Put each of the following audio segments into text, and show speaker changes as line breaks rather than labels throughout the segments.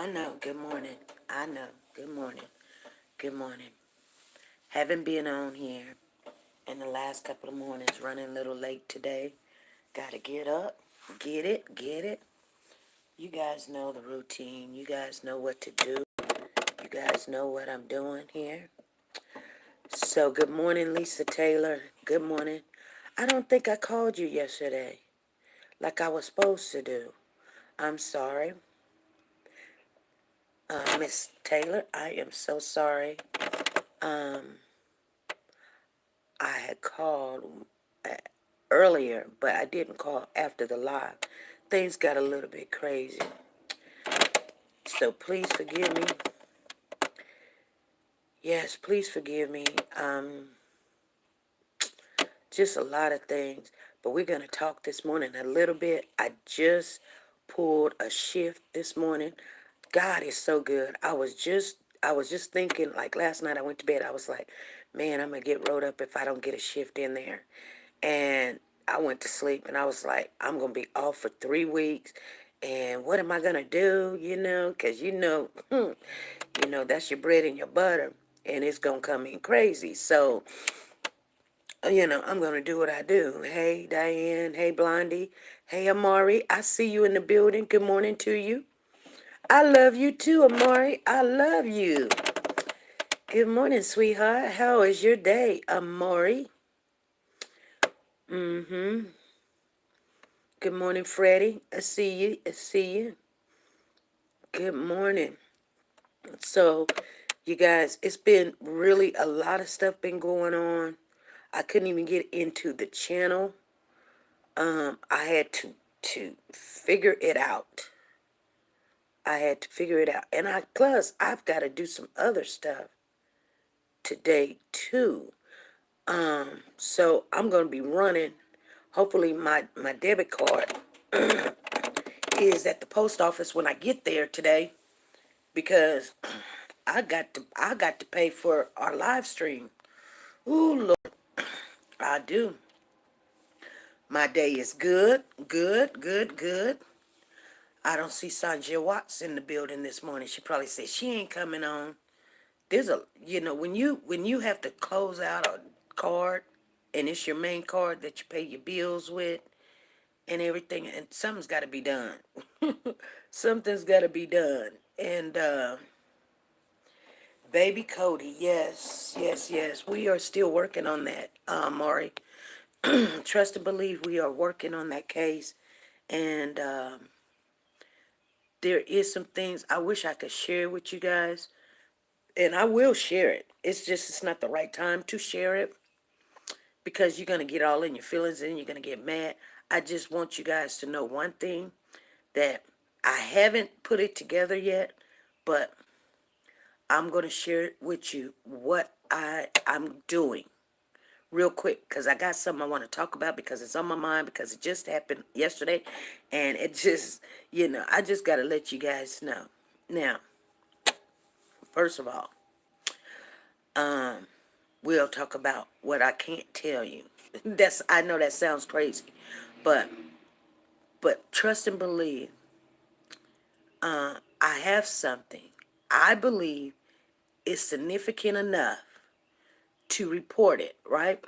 I know. Good morning. I know. Good morning. Good morning. Haven't been on here in the last couple of mornings. Running a little late today. Gotta get up. Get it. Get it. You guys know the routine. You guys know what to do. You guys know what I'm doing here. So, good morning, Lisa Taylor. Good morning. I don't think I called you yesterday like I was supposed to do. I'm sorry. Miss Taylor, I am so sorry. Um, I had called uh, earlier, but I didn't call after the live. Things got a little bit crazy. So please forgive me. Yes, please forgive me. Just a lot of things. But we're going to talk this morning a little bit. I just pulled a shift this morning. God is so good. I was just thinking, like last night I went to bed, I was like, man, I'm going to get rolled up if I don't get a shift in there. And I went to sleep and I was like, I'm going to be off for 3 weeks. And what am I going to do? Because that's your bread and your butter. And it's going to come in crazy. So, I'm going to do what I do. Hey, Diane. Hey, Blondie. Hey, Amari. I see you in the building. Good morning to you. I love you too, Amari. I love you. Good morning, sweetheart. How is your day, Amari? Mm-hmm. Good morning, Freddie. I see you. I see you. Good morning. So, you guys, it's been really a lot of stuff been going on. I couldn't even get into the channel. I had to figure it out. I had to figure it out. And I've got to do some other stuff today too. So I'm going to be running. Hopefully my debit card is at the post office when I get there today, because I got to pay for our live stream. Ooh, Lord, I do. My day is good, good, good, good. I don't see Sanjay Watts in the building this morning. She probably said she ain't coming on. When you have to close out a card and it's your main card that you pay your bills with and everything, and something's got to be done. Something's got to be done. And baby Cody, yes, yes, yes, we are still working on that, Maury. Trust and believe we are working on that case. And there is some things I wish I could share with you guys, and I will share it. It's not the right time to share it, because you're going to get all in your feelings and you're going to get mad. I just want you guys to know one thing, that I haven't put it together yet, but I'm going to share it with you what I'm doing real quick, because I got something I want to talk about, because it's on my mind, because it just happened yesterday, and it just, I just got to let you guys know. Now, first of all, we'll talk about what I can't tell you. I know that sounds crazy, but trust and believe. I have something I believe is significant enough to report it. Right?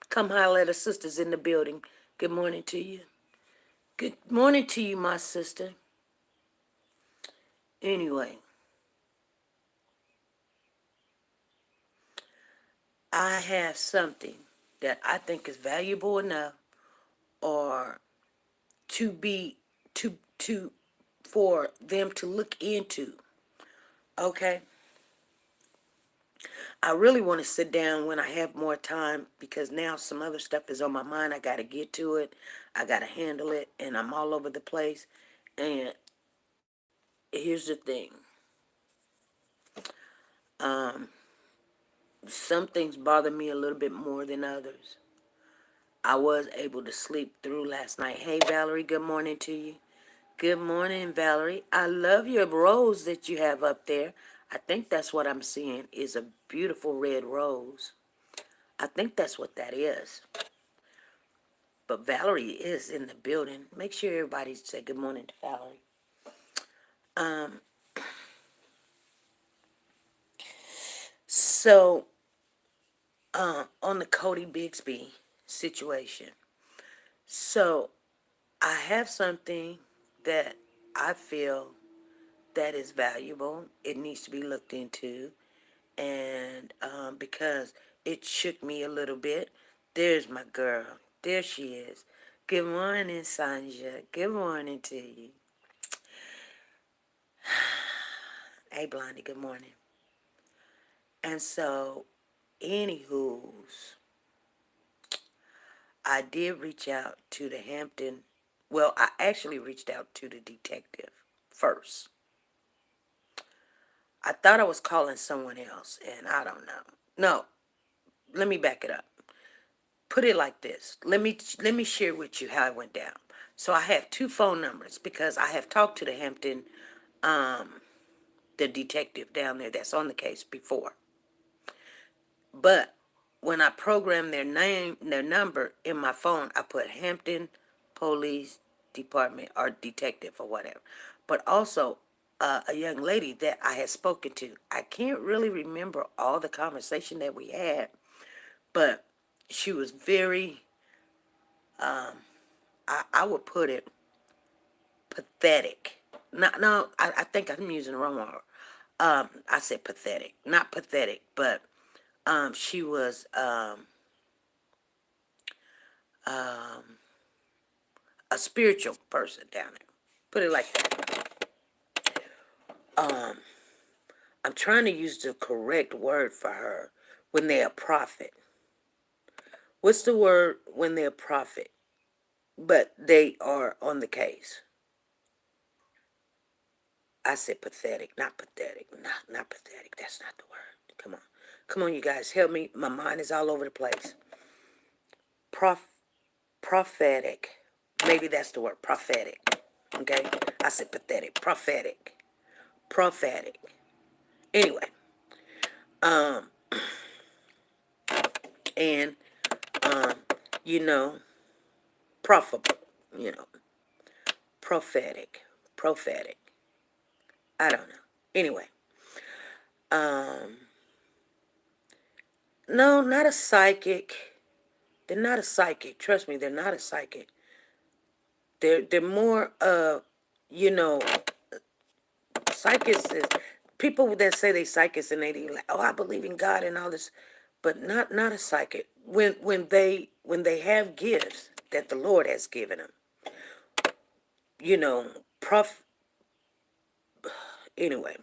Come holler at the sisters in the building. Good morning to you. Good morning to you, my sister. Anyway, I have something that I think is valuable enough, or to be to for them to look into. Okay? I really want to sit down when I have more time, because now some other stuff is on my mind. I got to get to it. I got to handle it, and I'm all over the place. And here's the thing. Some things bother me a little bit more than others. I was able to sleep through last night. Hey, Valerie, good morning to you. Good morning, Valerie. I love your rose that you have up there. I think that's what I'm seeing, is a beautiful red rose. I think that's what that is. But Valerie is in the building. Make sure everybody say good morning to Valerie. So, on the Cody Bigsby situation. So, I have something that I feel that is valuable. It needs to be looked into. And because it shook me a little bit. There's my girl. There she is. Good morning, Sanja. Good morning to you. Hey, Blondie, good morning. And so, anywho's, I did reach out to the Hampton. Well, I actually reached out to the detective first. I thought I was calling someone else, and I don't know. No, let me back it up. Put it like this. Let me share with you how it went down. So I have two phone numbers because I have talked to the Hampton, the detective down there that's on the case before. But when I programmed their name, their number in my phone, I put Hampton Police Department or detective or whatever. But also a young lady that I had spoken to. I can't really remember all the conversation that we had, but she was very, I would put it pathetic. No, I think I'm using the wrong word. I said pathetic, not pathetic, but she was a spiritual person down there. Put it like that. I'm trying to use the correct word for her when they're a prophet. What's the word when they're a prophet? But they are on the case. I said pathetic, not pathetic. Not pathetic. That's not the word. Come on. Come on, you guys. Help me. My mind is all over the place. Prophetic. Maybe that's the word. Prophetic. Okay? I said pathetic. Prophetic. Prophetic. Anyway, and you know, profitable, you know, prophetic, prophetic. I don't know. Anyway, no, not a psychic. They're not a psychic. Trust me, they're not a psychic. They're more you know, psychics is people that say they psychics and they like, oh, I believe in God and all this, but not a psychic. When they have gifts that the Lord has given them, you know, anyway,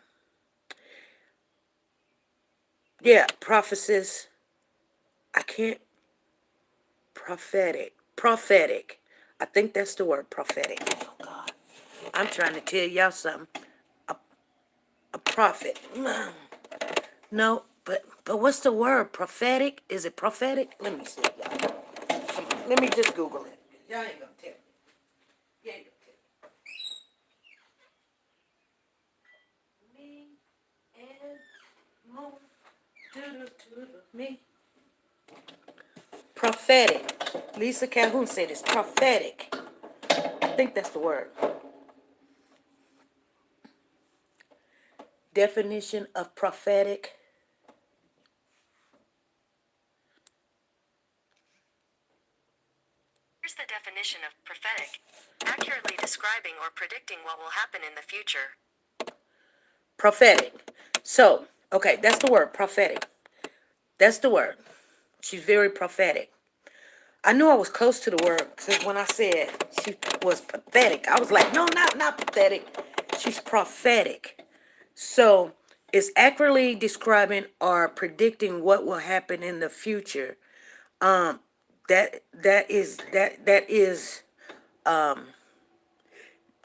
yeah, prophecies. I can't prophetic. I think that's the word prophetic. Oh God, I'm trying to tell y'all something. A prophet. No, but what's the word? Prophetic? Is it prophetic? Let me see, y'all. Come on, let me just Google it. Y'all ain't gonna tell me. You ain't gonna tell me. Me and more. Me. Prophetic. Lisa Calhoun said it's prophetic. I think that's the word. Definition of prophetic.
Here's the definition of prophetic: accurately describing or predicting what will happen in the future.
Prophetic. So, okay, that's the word, prophetic. That's the word. She's very prophetic. I knew I was close to the word because when I said she was pathetic, I was like, no, not pathetic. She's prophetic. So it's accurately describing or predicting what will happen in the future. That is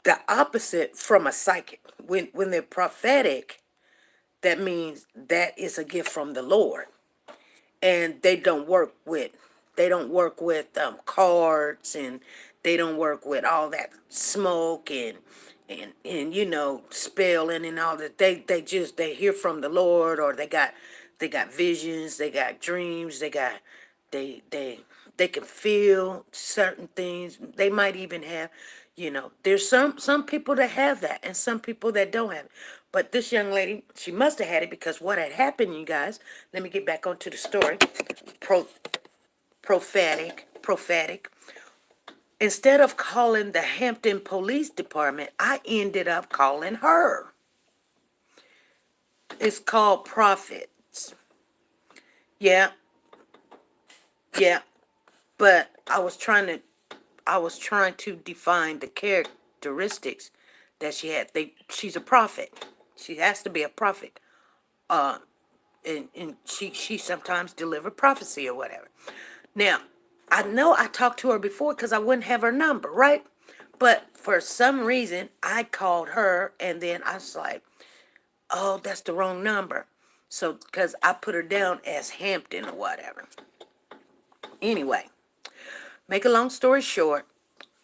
the opposite from a psychic. When they're prophetic, that means that is a gift from the Lord. And they don't work with cards, and they don't work with all that smoke and spelling and all that. They hear from the Lord, or they got visions, they got dreams, they they can feel certain things. They might even have, There's some people that have that and some people that don't have it. But this young lady, she must have had it because what had happened, you guys. Let me get back onto the story. Pro, prophetic. Instead of calling the Hampton Police Department, I ended up calling her. It's called Prophets. Yeah, yeah. But I was trying to define the characteristics that she had. She's a prophet. She has to be a prophet. Uh, and she sometimes delivered prophecy or whatever. Now, I know I talked to her before because I wouldn't have her number, right? But for some reason, I called her and then I was like, oh, that's the wrong number. So, because I put her down as Hampton or whatever. Anyway, make a long story short,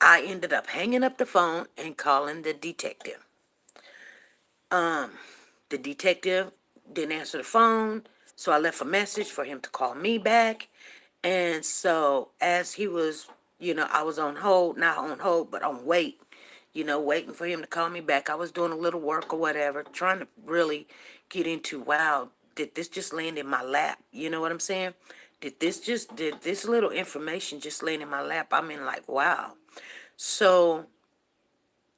I ended up hanging up the phone and calling the detective. The detective didn't answer the phone, so I left a message for him to call me back. And so, as he was, I was on hold, not on hold, but on wait, waiting for him to call me back. I was doing a little work or whatever, trying to really get into, wow, did this just land in my lap? You know what I'm saying? Did this little information just land in my lap? I mean, like, wow. So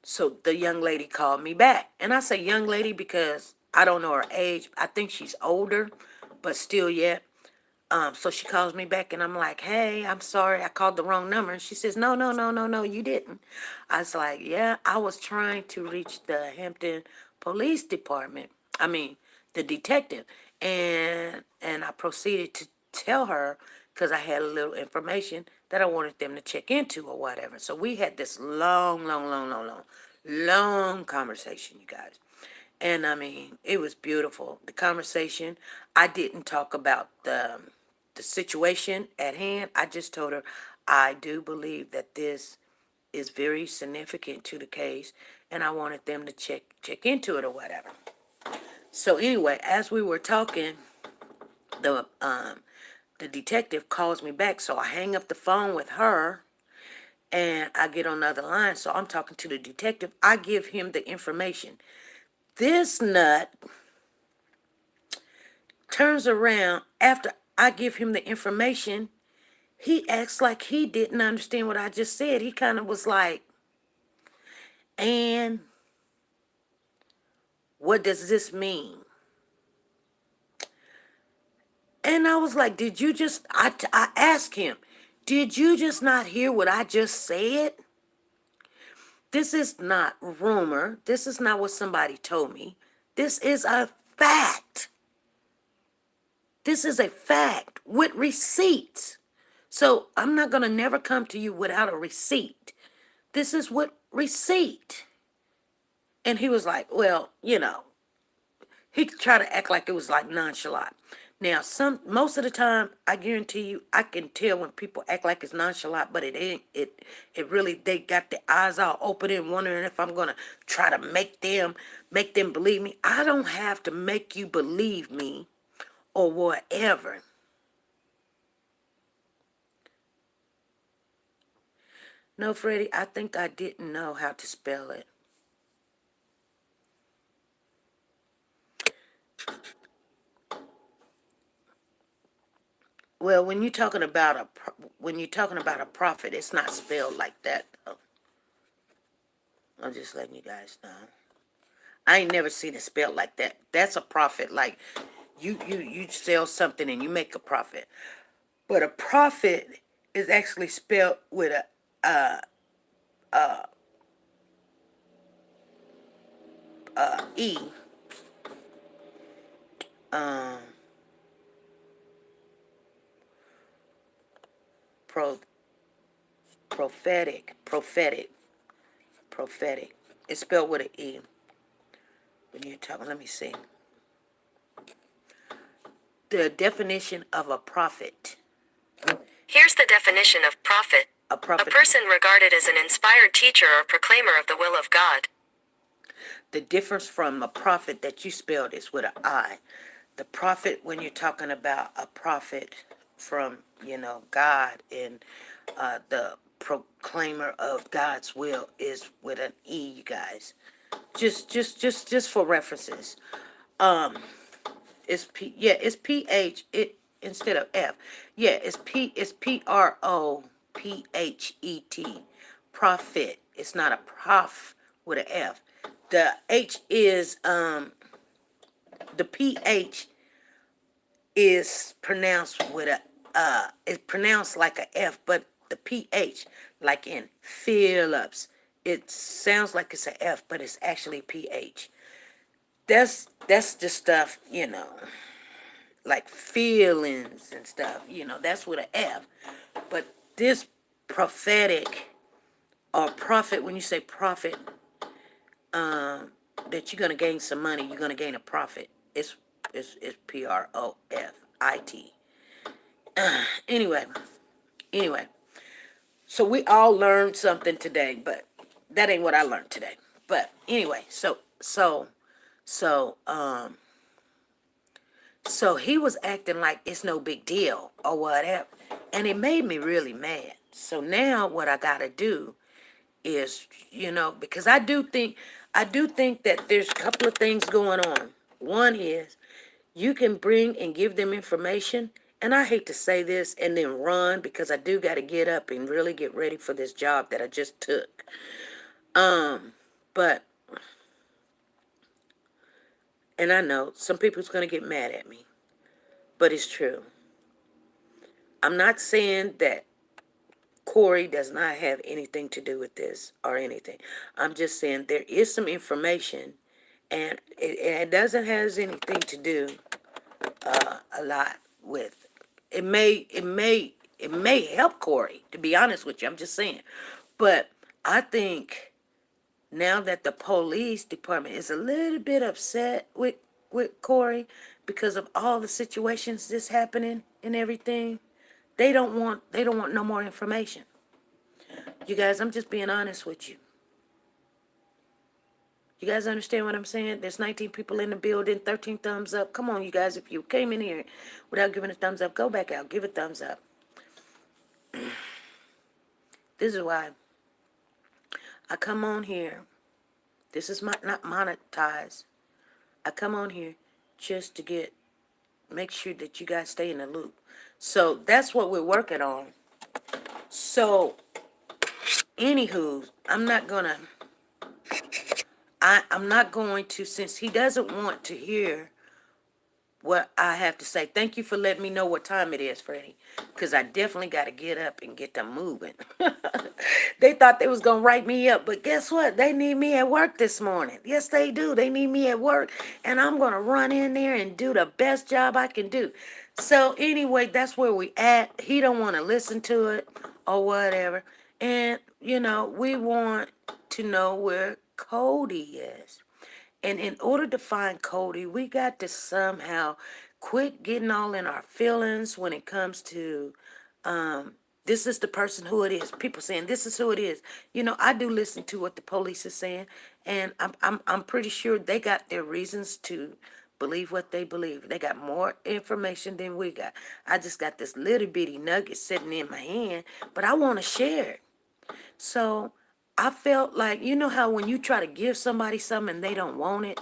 so the young lady called me back. And I say young lady because I don't know her age. I think she's older, but still yet. So she calls me back and I'm like, hey, I'm sorry, I called the wrong number. And she says, no, no, no, no, no, you didn't. I was like, yeah, I was trying to reach the Hampton Police Department. I mean, the detective. And I proceeded to tell her because I had a little information that I wanted them to check into or whatever. So we had this long conversation, you guys. And I mean, it was beautiful. The conversation, I didn't talk about the situation at hand. I just told her I do believe that this is very significant to the case, and I wanted them to check into it or whatever. So anyway, as we were talking, the detective calls me back, so I hang up the phone with her and I get on the other line. So I'm talking to the detective. I give him the information. This nut turns around after I give him the information. He acts like he didn't understand what I just said. He kind of was like, and what does this mean? And I was like, did you just, I asked him, did you just not hear what I just said? This is not rumor. This is not what somebody told me. This is a fact. This is a fact with receipts. So I'm not going to never come to you without a receipt. This is with receipt. And he was like, well, he tried to act like it was like nonchalant. Now, most of the time, I guarantee you, I can tell when people act like it's nonchalant, but it ain't. It really, they got their eyes all open and wondering if I'm gonna try to make them believe me. I don't have to make you believe me or whatever. No, Freddie, I think I didn't know how to spell it. Well, when you're talking about a prophet, it's not spelled like that. Though. I'm just letting you guys know. I ain't never seen it spelled like that. That's a profit. Like you sell something and you make a profit. But a profit is actually spelled with a e. Um, pro prophetic. It's spelled with an e. When you're talking, let me see. The definition of a prophet.
Here's the definition of prophet.
A
A
prophet.
person regarded as an inspired teacher or proclaimer of the will of God.
The difference from a prophet that you spelled is with an I. The prophet, when you're talking about a prophet from, God, and the proclaimer of God's will is with an E, you guys. Just for references. Um, it's PH it instead of F. Yeah, it's PROPHET. Prophet. It's not a prof with an F. The H is the PH is pronounced with a it's pronounced like a F, but the PH, like in Phillips, it sounds like it's a F, but it's actually PH. That's the stuff, like feelings and stuff, that's with an F. But this prophetic or prophet, when you say prophet, that you're gonna gain some money, you're gonna gain a profit. It's PROFIT. Anyway, anyway, so we all learned something today, but that ain't what I learned today. But anyway, so so he was acting like it's no big deal or whatever, and it made me really mad. So now what I gotta do is, because I do think that there's a couple of things going on. One is you can bring and give them information, and I hate to say this and then run because I do got to get up and really get ready for this job that I just took. But and I know some people's going to get mad at me, but it's true. I'm not saying that Corey does not have anything to do with this or anything. I'm just saying there is some information, and it doesn't have anything to do a lot with. It may help Corey. To be honest with you, I'm just saying. But I think now that the police department is a little bit upset with Corey because of all the situations that's happening and everything, they don't want no more information. You guys, I'm just being honest with you. You guys understand what I'm saying? There's 19 people in the building, 13 thumbs up. Come on, you guys, if you came in here without giving a thumbs up, go back out, give a thumbs up. This is why I come on here. This is not monetized. I come on here just to make sure that you guys stay in the loop. So that's what we're working on. So, anywho, I'm not going to, since he doesn't want to hear what I have to say. Thank you for letting me know what time it is, Freddie, because I definitely got to get up and get them moving. They thought they was going to write me up, but guess what? They need me at work this morning. Yes, they do. They need me at work, and I'm going to run in there and do the best job I can do. So anyway, that's where we at. He don't want to listen to it or whatever. And, we want to know where Cody is. And in order to find Cody, we got to somehow quit getting all in our feelings when it comes to this is the person who it is. People saying this is who it is. I do listen to what the police is saying, and I'm pretty sure they got their reasons to believe what they believe. They got more information than we got. I just got this little bitty nugget sitting in my hand, but I want to share it. So I felt like, how when you try to give somebody something and they don't want it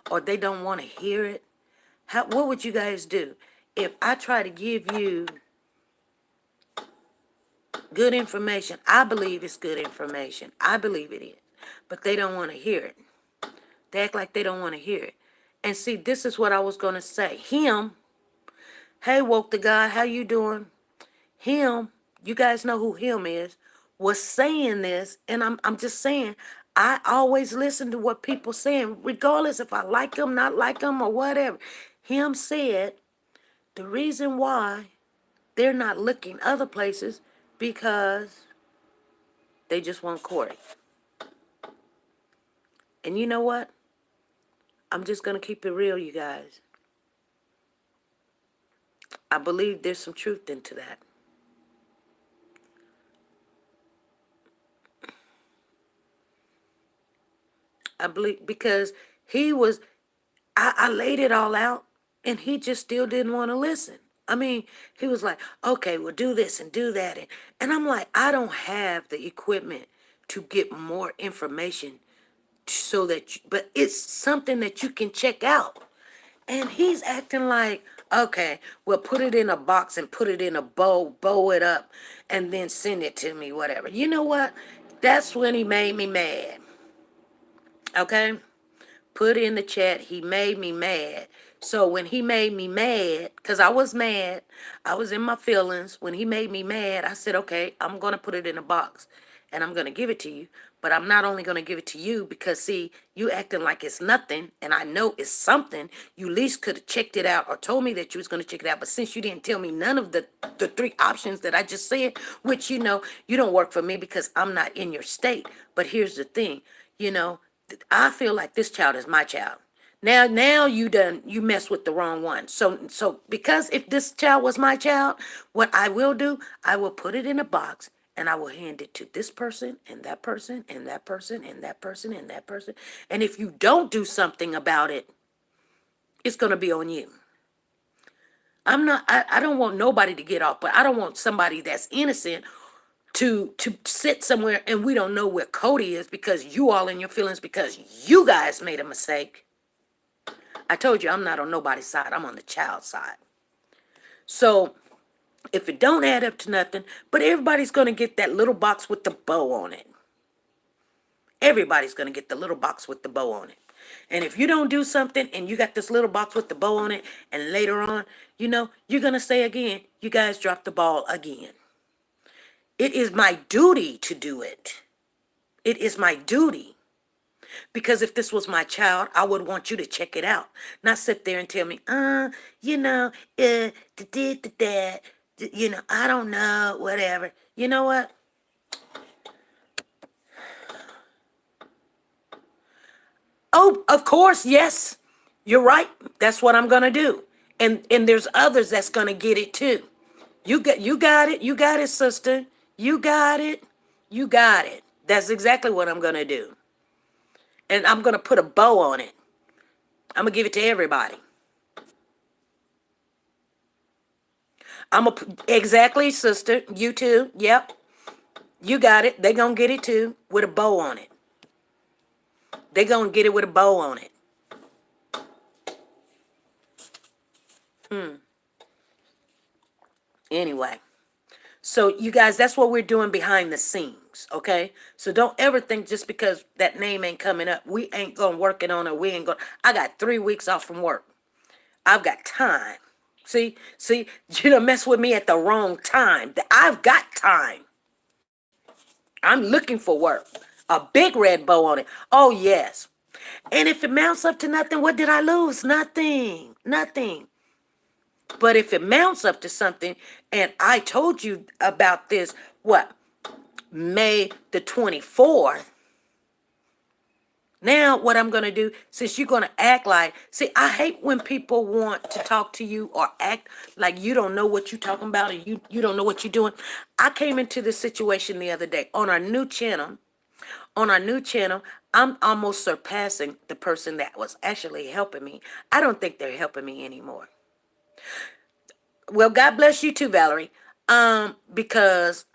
or they don't want to hear it, what would you guys do? If I try to give you good information, I believe it's good information. I believe it is. But they don't want to hear it. They act like they don't want to hear it. And see, this is what I was going to say. Him, hey, woke the God, how you doing? Him, you guys know who him is, was saying this, and I'm just saying, I always listen to what people saying, regardless if I like them, not like them, or whatever. Him said the reason why they're not looking other places because they just want Corey. And you know what? I'm just gonna keep it real, you guys. I believe there's some truth into that. I believe because he was I laid it all out, and he just still didn't want to listen. I mean, he was like, okay, we'll do this and do that. And I'm like, I don't have the equipment to get more information so that, but it's something that you can check out. And he's acting like, okay, well, put it in a box and put it in a bow it up, and then send it to me, whatever. You know what? That's when he made me mad. Okay? Put in the chat, he made me mad. So when he made me mad, because I was mad, I was in my feelings. When he made me mad, I said, okay, I'm going to put it in a box and I'm going to give it to you. But I'm not only going to give it to you because, see, you acting like it's nothing and I know it's something. You at least could have checked it out or told me that you was going to check it out. But since you didn't tell me none of the three options that I just said, which, you don't work for me because I'm not in your state. But here's the thing, you know, I feel like this child is my child. Now you mess with the wrong one. So because if this child was my child, what I will do, I will put it in a box and I will hand it to this person and that person and that person and that person and that person. And if you don't do something about it, it's gonna be on you. I don't want nobody to get off, but I don't want somebody that's innocent to sit somewhere and we don't know where Cody is because you all in your feelings because you guys made a mistake. I told you I'm not on nobody's side. I'm on the child's side. So if it don't add up to nothing, but everybody's gonna get that little box with the bow on it. Everybody's gonna get the little box with the bow on it. And if you don't do something and you got this little box with the bow on it, and later on, you're gonna say again, you guys dropped the ball again. It is my duty to do it. It is my duty. Because if this was my child, I would want you to check it out. Not sit there and tell me, that, I don't know, whatever. You know what? Oh, of course, yes. You're right. That's what I'm gonna do. And there's others that's gonna get it too. You got it. You got it, sister. You got it. You got it. That's exactly what I'm gonna do. And I'm gonna put a bow on it. I'm gonna give it to everybody. Exactly, sister. You too. Yep. You got it. They gonna get it too with a bow on it. They gonna get it with a bow on it. Anyway, so you guys, that's what we're doing behind the scenes. Okay. So don't ever think just because that name ain't coming up, we ain't gonna work it on it. We ain't gonna. I got 3 weeks off from work. I've got time. See, you don't mess with me at the wrong time. I've got time. I'm looking for work. A big red bow on it. Oh, yes. And if it mounts up to nothing, what did I lose? Nothing. Nothing. But if it mounts up to something, and I told you about this, what? May the 24th. Now, what I'm going to do, since you're going to act like, see, I hate when people want to talk to you or act like you don't know what you're talking about or you don't know what you're doing. I came into this situation the other day on our new channel. On our new channel, I'm almost surpassing the person that was actually helping me. I don't think they're helping me anymore. Well, God bless you too, Valerie. Because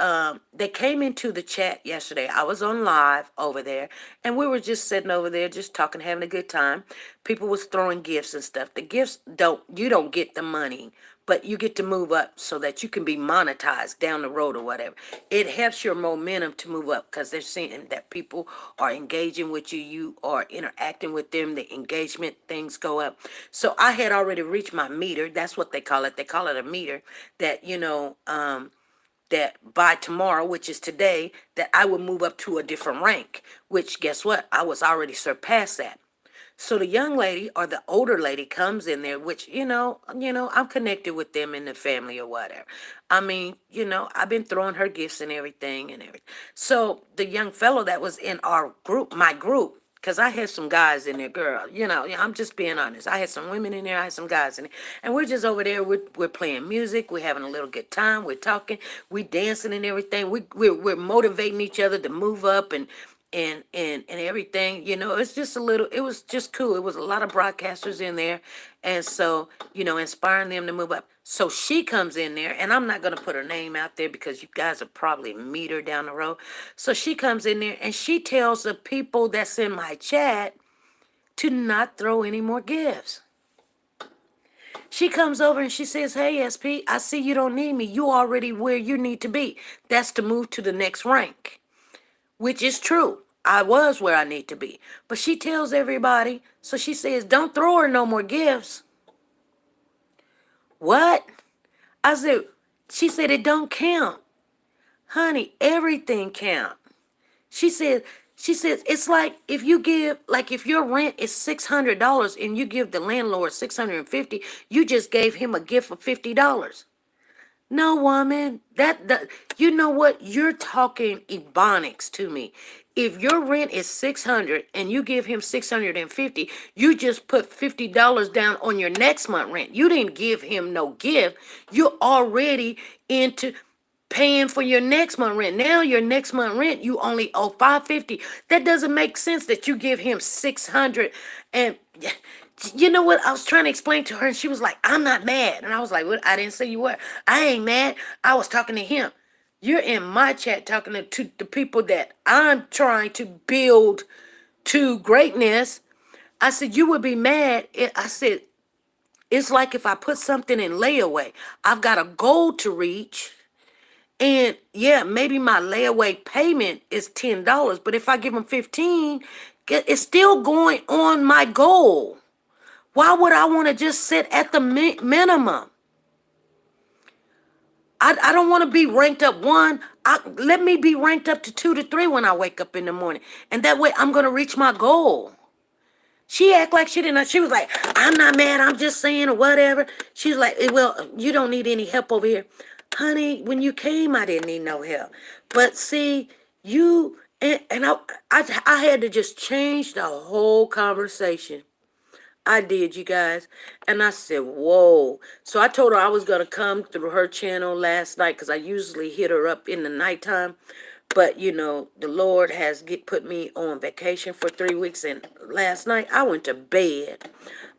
they came into the chat yesterday. I was on live over there, and we were just sitting over there, just talking, having a good time. People was throwing gifts and stuff. The gifts you don't get the money, but you get to move up so that you can be monetized down the road or whatever. It helps your momentum to move up because they're seeing that people are engaging with you, you are interacting with them, the engagement things go up. So I had already reached my meter. That's what they call it. They call it a meter that, that by tomorrow, which is today, that I would move up to a different rank, which guess what? I was already surpassed that. So the young lady or the older lady comes in there, which, I'm connected with them in the family or whatever. I mean, I've been throwing her gifts and everything. So the young fellow that was in our group, my group, because I had some guys in there, girl. I'm just being honest. I had some women in there, I had some guys in there. And we're just over there, we're playing music, we're having a little good time, we're talking, we're dancing and everything. We're motivating each other to move up and and everything. It's just a little. It was just cool. It was a lot of broadcasters in there, and so inspiring them to move up. So she comes in there, and I'm not gonna put her name out there because you guys will probably meet her down the road. So she comes in there and she tells the people that's in my chat to not throw any more gifts. She comes over and she says, "Hey, SP, I see you don't need me. You already where you need to be. That's to move to the next rank," which is true. I was where I need to be. But she tells everybody, so she says, "Don't throw her no more gifts." What? I said, she said, "It don't count." Honey, everything count. She said, she says, it's like if you give, like if your rent is $600 and you give the landlord 650, you just gave him a gift of $50. No, woman, that you know what? You're talking ebonics to me. If your rent is 600 and you give him 650, you just put $50 down on your next month rent. You didn't give him no gift. You're already into paying for your next month rent. Now your next month rent you only owe 550. That doesn't make sense that you give him 600. And you know what? I was trying to explain to her and she was like, "I'm not mad." And I was like, "What? I didn't say you were. I ain't mad. I was talking to him." You're in my chat talking to the people that I'm trying to build to greatness. I said, "You would be mad." I said, "It's like if I put something in layaway. I've got a goal to reach. And yeah, maybe my layaway payment is $10, but if I give them 15, it's still going on my goal. Why would I want to just sit at the minimum? I don't want to be ranked up one. Let me be ranked up to 2 to 3 when I wake up in the morning. And that way I'm going to reach my goal." She act like she didn't. She was like, "I'm not mad. I'm just saying," or whatever. She was like, "Well, you don't need any help over here." Honey, when you came, I didn't need no help. But see, I had to just change the whole conversation. I did, you guys. And I said, "Whoa." So I told her I was going to come through her channel last night because I usually hit her up in the nighttime. But, the Lord has put me on vacation for 3 weeks. And last night I went to bed.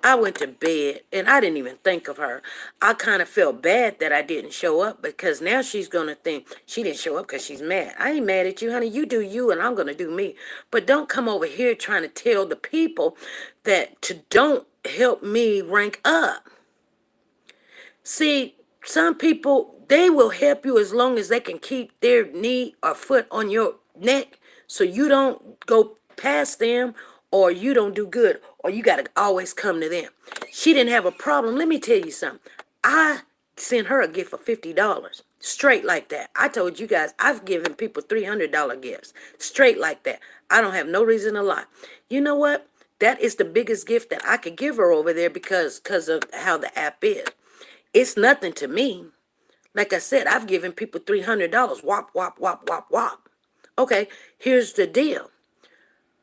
I went to bed and I didn't even think of her. I kind of felt bad that I didn't show up because now she's going to think she didn't show up because she's mad. I ain't mad at you, honey. You do you and I'm going to do me. But don't come over here trying to tell the people that to don't help me rank up. See, some people, they will help you as long as they can keep their knee or foot on your neck so you don't go past them or you don't do good or you got to always come to them. She didn't have a problem. Let me tell you something. I sent her a gift of $50 straight like that. I told you guys I've given people $300 gifts straight like that. I don't have no reason to lie. You know what? That is the biggest gift that I could give her over there because of how the app is. It's nothing to me. Like I said, I've given people $300. Wop, wop, wop, wop, wop. Okay, here's the deal.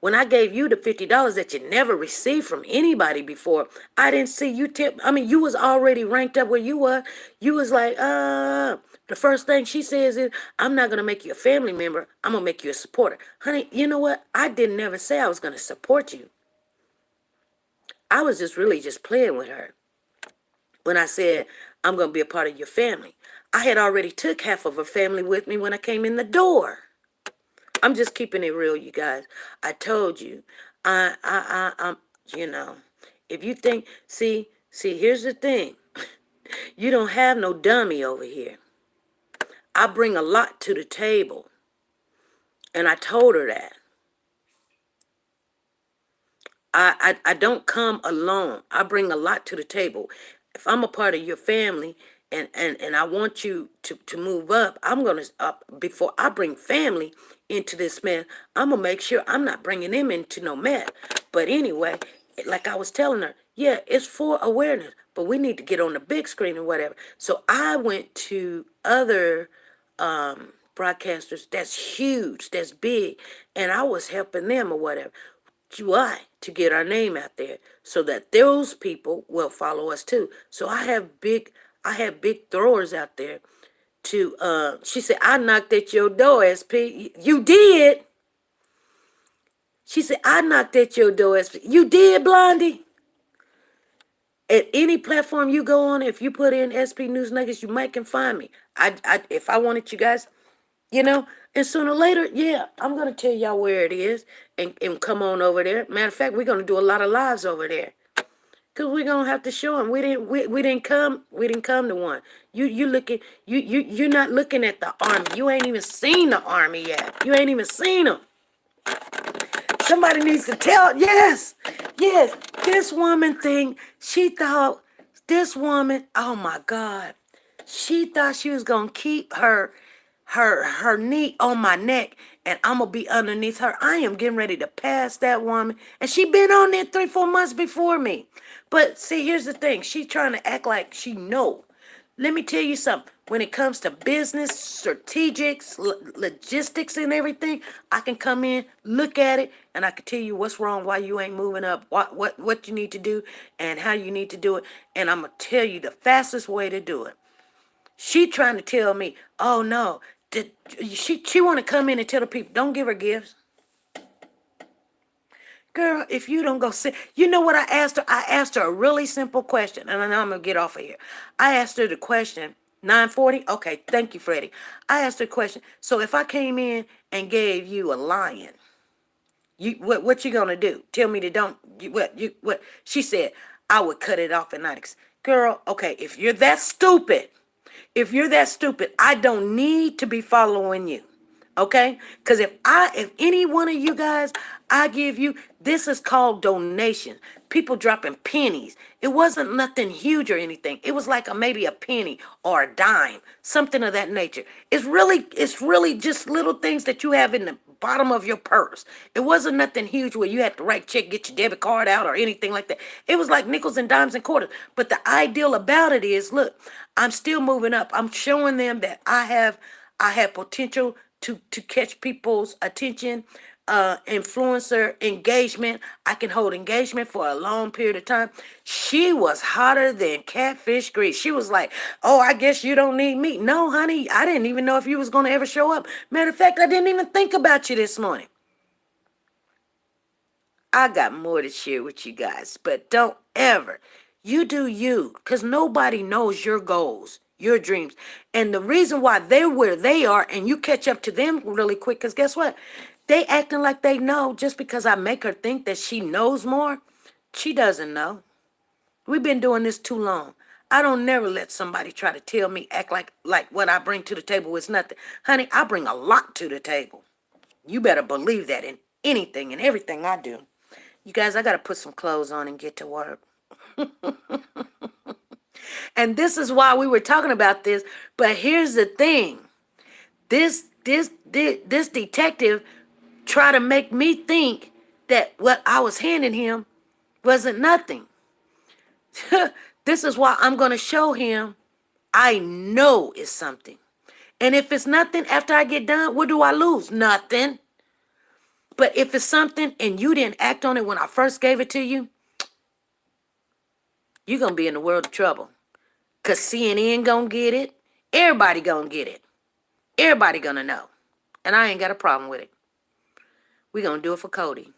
When I gave you the $50 that you never received from anybody before, I didn't see you tip. I mean, you was already ranked up where you were. You was like, the first thing she says is, "I'm not going to make you a family member. I'm going to make you a supporter." Honey, you know what? I didn't never say I was going to support you. I was just really just playing with her. When I said, "I'm going to be a part of your family," I had already took half of her family with me when I came in the door. I'm just keeping it real, you guys. I told you, I'm, you know, if you think, see, here's the thing. You don't have no dummy over here. I bring a lot to the table. And I told her that. I don't come alone. I bring a lot to the table. If I'm a part of your family and I want you to move up, I'm going to, before I bring family into this mess, I'm going to make sure I'm not bringing them into no mess. But anyway, like I was telling her, yeah, it's for awareness, but we need to get on the big screen and whatever. So I went to other broadcasters that's huge, that's big, and I was helping them or whatever. Why? To get our name out there so that those people will follow us too. So I have big throwers out there to she said, "I knocked at your door, SP." You did. She said, I knocked at your door. You did, Blondie? At any platform you go on, if you put in SP News Nuggets, you might can find me. If I wanted you guys, you know, and sooner or later, yeah, I'm gonna tell y'all where it is and come on over there. Matter of fact, we're gonna do a lot of lives over there. Cause we're gonna have to show them we didn't come to one. You looking you're not looking at the army. You ain't even seen the army yet. You ain't even seen them. Somebody needs to tell. Yes, yes. This woman thing. She thought this woman. Oh my God. She thought she was gonna keep her knee on my neck, and I'm gonna be underneath her. I am getting ready to pass that woman, and she been on there 3-4 months before me. But see, here's the thing. She trying to act like she know. Let me tell you something. When it comes to business, strategics, logistics, and everything, I can come in, look at it, and I can tell you what's wrong, why you ain't moving up, what you need to do, and how you need to do it. And I'm gonna tell you the fastest way to do it. She trying to tell me, oh no, she want to come in and tell the people, don't give her gifts. Girl, if you don't go sit, you know what I asked her? I asked her a really simple question, and I know I'm gonna get off of here. I asked her the question, 9:40. Okay, thank you, Freddie. I asked her a question. So if I came in and gave you a lion, you what you gonna do? Tell me to don't what? She said I would cut it off at night. Girl, okay, if you're that stupid, I don't need to be following you. Okay? Because if any one of you guys, I give you, this is called donation. People dropping pennies. It wasn't nothing huge or anything. It was like maybe a penny or a dime, something of that nature. It's really just little things that you have in the bottom of your purse. It wasn't nothing huge where you had to write check, get your debit card out or anything like that. It was like nickels and dimes and quarters. But the ideal about it is, look, I'm still moving up. I'm showing them that I have potential to catch people's attention, influencer engagement. I can hold engagement for a long period of time. She was hotter than catfish grease. She was like, oh, I guess you don't need me. No, honey, I didn't even know if you was going to ever show up. Matter of fact, I didn't even think about you this morning. I got more to share with you guys, but don't ever. You do you, because nobody knows your goals, your dreams. And the reason why they're where they are and you catch up to them really quick, because guess what? They acting like they know just because I make her think that she knows more. She doesn't know. We've been doing this too long. I don't never let somebody try to tell me, act like what I bring to the table is nothing. Honey, I bring a lot to the table. You better believe that in anything and everything I do. You guys, I got to put some clothes on and get to work. And this is why we were talking about this. But here's the thing. This detective tried to make me think that what I was handing him wasn't nothing. This is why I'm going to show him I know it's something. And if it's nothing after I get done, what do I lose? Nothing. But if it's something and you didn't act on it when I first gave it to you, you're going to be in the world of trouble. Because CNN going to get it. Everybody going to get it. Everybody going to know. And I ain't got a problem with it. We going to do it for Cody.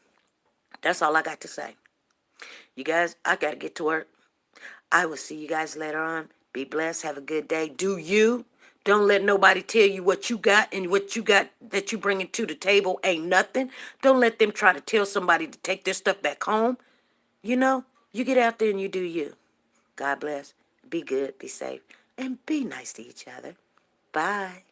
That's all I got to say. You guys, I got to get to work. I will see you guys later on. Be blessed. Have a good day. Do you. Don't let nobody tell you what you got and what you got that you bringing to the table ain't nothing. Don't let them try to tell somebody to take their stuff back home. You know, you get out there and you do you. God bless. Be good, be safe, and be nice to each other. Bye.